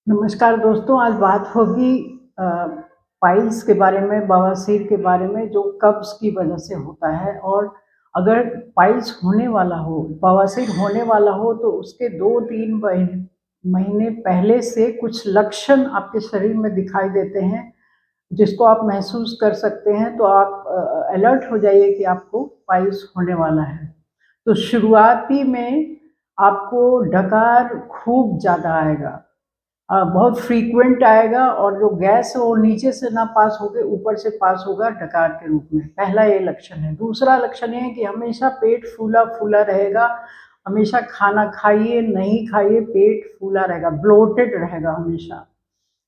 नमस्कार दोस्तों, आज बात होगी पाइल्स के बारे में, बवासीर के बारे में जो कब्ज़ की वजह से होता है। और अगर पाइल्स होने वाला हो, बवासीर होने वाला हो तो उसके 2-3 महीने पहले से कुछ लक्षण आपके शरीर में दिखाई देते हैं, जिसको आप महसूस कर सकते हैं। तो आप अलर्ट हो जाइए कि आपको पाइल्स होने वाला है। तो शुरुआती में आपको डकार खूब ज़्यादा आएगा, बहुत फ्रीक्वेंट आएगा, और जो गैस है वो नीचे से ना पास होके ऊपर से पास होगा डकार के रूप में। पहला ये लक्षण है। दूसरा लक्षण ये है कि हमेशा पेट फूला-फूला रहेगा, हमेशा खाना खाइए, नहीं खाइए, पेट फूला रहेगा, ब्लोटेड रहेगा हमेशा।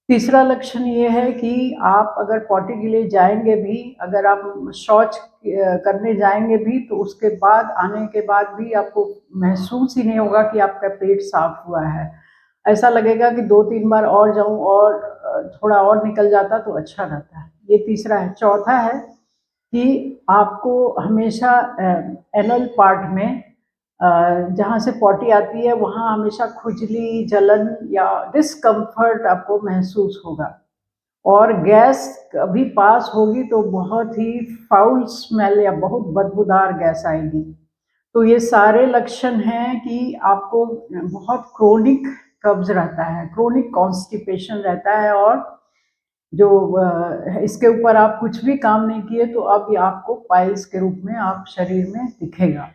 तीसरा लक्षण ये है कि आप अगर पॉटी के लिए जाएँगे भी, अगर आप शौच करने जाएँगे भी, तो उसके बाद आने के बाद भी आपको महसूस ही नहीं होगा कि आपका पेट साफ हुआ है। ऐसा लगेगा कि 2-3 बार और जाऊँ और थोड़ा और निकल जाता तो अच्छा रहता है। ये तीसरा है। चौथा है कि आपको हमेशा एनल पार्ट में, जहाँ से पॉटी आती है वहाँ हमेशा खुजली, जलन या डिस्कम्फर्ट आपको महसूस होगा। और गैस कभी पास होगी तो बहुत ही फाउल स्मेल या बहुत बदबूदार गैस आएगी। तो ये सारे लक्षण हैं कि आपको बहुत क्रोनिक कब्ज़ रहता है, क्रोनिक कॉन्स्टिपेशन रहता है। और जो इसके ऊपर आप कुछ भी काम नहीं किए तो अब ये आपको पाइल्स के रूप में आप शरीर में दिखेगा।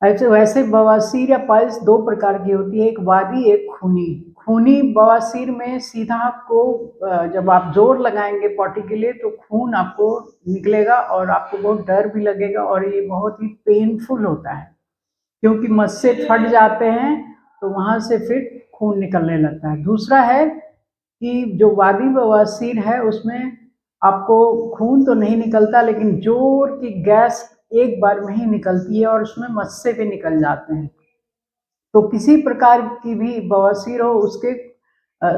ऐसे वैसे बवासीर या पाइल्स 2 प्रकार की होती है, एक वादी, एक खूनी। खूनी बवासीर में सीधा आपको जब आप ज़ोर लगाएँगे पॉटी के लिए तो खून आपको निकलेगा और आपको बहुत डर भी लगेगा, और ये बहुत ही पेनफुल होता है, क्योंकि मस्से फट जाते हैं तो वहाँ से फिर खून निकलने लगता है। दूसरा है कि जो वादी बवासीर है उसमें आपको खून तो नहीं निकलता, लेकिन ज़ोर की गैस एक बार में ही निकलती है और उसमें मस्से भी निकल जाते हैं। तो किसी प्रकार की भी बवासीर हो उसके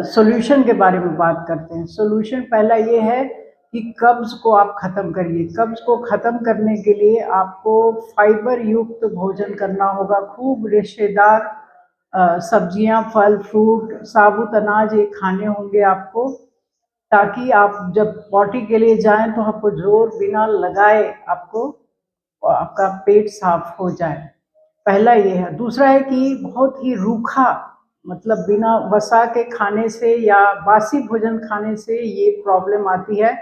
सॉल्यूशन के बारे में बात करते हैं। सॉल्यूशन पहला ये है कि कब्ज़ को आप ख़त्म करिए। कब्ज़ को ख़त्म करने के लिए आपको फाइबर युक्त भोजन करना होगा, खूब रेशेदार सब्जियाँ, फल, फ्रूट, साबुत अनाज ये खाने होंगे आपको, ताकि आप जब पॉटी के लिए जाएँ तो आपको ज़ोर बिना लगाए आपको आपका पेट साफ हो जाए। पहला ये है। दूसरा है कि बहुत ही रूखा, मतलब बिना वसा के खाने से या बासी भोजन खाने से ये प्रॉब्लम आती है।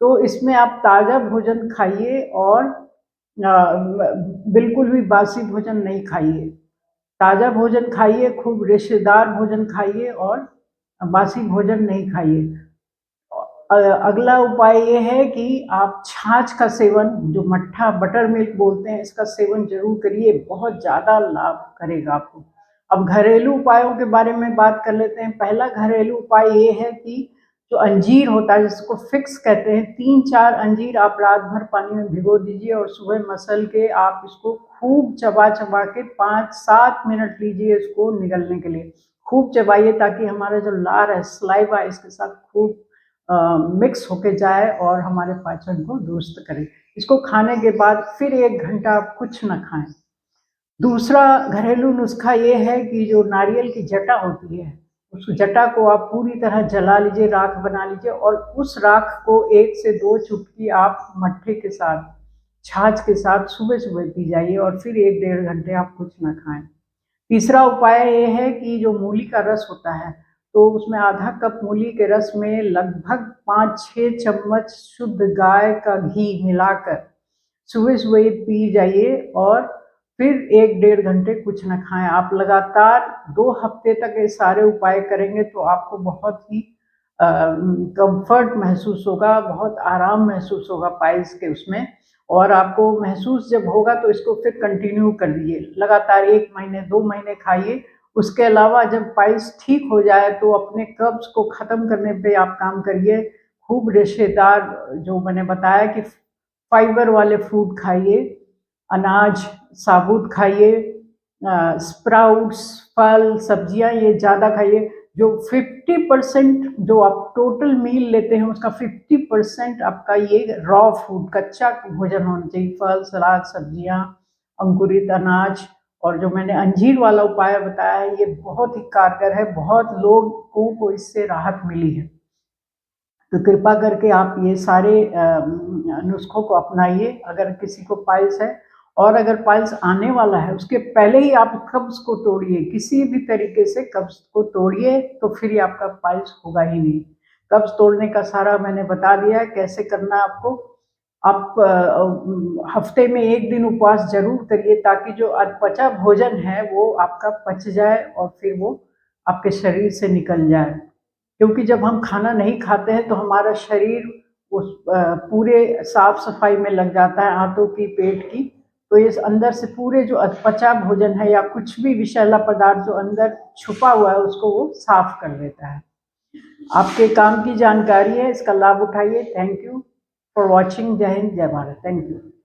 तो इसमें आप ताज़ा भोजन खाइए और बिल्कुल भी बासी भोजन नहीं खाइए। ताज़ा भोजन खाइए, खूब रेशेदार भोजन खाइए और बासी भोजन नहीं खाइए। अगला उपाय ये है कि आप छाछ का सेवन, जो मट्ठा बटर मिल्क बोलते हैं, इसका सेवन ज़रूर करिए, बहुत ज़्यादा लाभ करेगा आपको। अब घरेलू उपायों के बारे में बात कर लेते हैं। पहला घरेलू उपाय ये है कि जो अंजीर होता है जिसको फिक्स कहते हैं, 3-4 अंजीर आप रात भर पानी में भिगो दीजिए और सुबह मसल के आप इसको खूब चबा-चबा के 5-7 मिनट लीजिए इसको निगलने के लिए। खूब चबाइए ताकि हमारा जो लार है, सलाइवा, इसके साथ खूब मिक्स होके जाए और हमारे पाचन को दुरुस्त करे। इसको खाने के बाद फिर 1 घंटा आप कुछ ना खाएँ। दूसरा घरेलू नुस्खा ये है कि जो नारियल की जटा होती है, उस जटा को आप पूरी तरह जला लीजिए, राख बना लीजिए, और उस राख को 1 से 2 चुटकी आप मट्ठे के साथ, छाछ के साथ सुबह-सुबह पी जाइए और फिर 1 डेढ़ घंटे आप कुछ ना खाएँ। तीसरा उपाय ये है कि जो मूली का रस होता है, तो उसमें आधा कप मूली के रस में लगभग 5-6 चम्मच शुद्ध गाय का घी मिलाकर सुबह-सुबह ये पी जाइए और फिर 1 डेढ़ घंटे कुछ ना खाएँ। आप लगातार 2 हफ्ते तक ये सारे उपाय करेंगे तो आपको बहुत ही कम्फ़र्ट महसूस होगा, बहुत आराम महसूस होगा पाइल्स के उसमें। और आपको महसूस जब होगा तो इसको फिर कंटिन्यू कर दीजिए। लगातार 1 महीने, 2 महीने खाइए। उसके अलावा जब पाइल्स ठीक हो जाए तो अपने कब्ज़ को ख़त्म करने पे आप काम करिए। खूब रेशेदार, जो मैंने बताया कि फाइबर वाले फूड खाइए, अनाज साबुत खाइए, स्प्राउट्स, फल, सब्जियाँ ये ज़्यादा खाइए। जो 50% जो आप टोटल मील लेते हैं उसका 50% आपका ये रॉ फूड, कच्चा भोजन होना चाहिए। फल, सलाद, सब्जियाँ, अंकुरित अनाज और जो मैंने अंजीर वाला उपाय बताया है ये बहुत ही कारगर है, बहुत लोगों को इससे राहत मिली है। तो कृपा करके आप ये सारे नुस्खों को अपनाइए अगर किसी को पाइल्स है, और अगर पाइल्स आने वाला है उसके पहले ही आप कब्ज़ को तोड़िए, किसी भी तरीके से कब्ज़ को तोड़िए, तो फिर ही आपका पाइल्स होगा ही नहीं। कब्ज़ तोड़ने का सारा मैंने बता दिया है कैसे करना है आपको। आप हफ्ते में 1 दिन उपवास ज़रूर करिए ताकि जो अधपचा भोजन है वो आपका पच जाए और फिर वो आपके शरीर से निकल जाए। क्योंकि जब हम खाना नहीं खाते हैं तो हमारा शरीर उस पूरे साफ-सफाई में लग जाता है, आंतों की, पेट की। तो इस अंदर से पूरे जो अधपचा भोजन है या कुछ भी विषैला पदार्थ जो अंदर छुपा हुआ है उसको वो साफ कर देता है। आपके काम की जानकारी है, इसका लाभ उठाइए। Thank you for watching. जय हिंद, जय भारत। Thank you.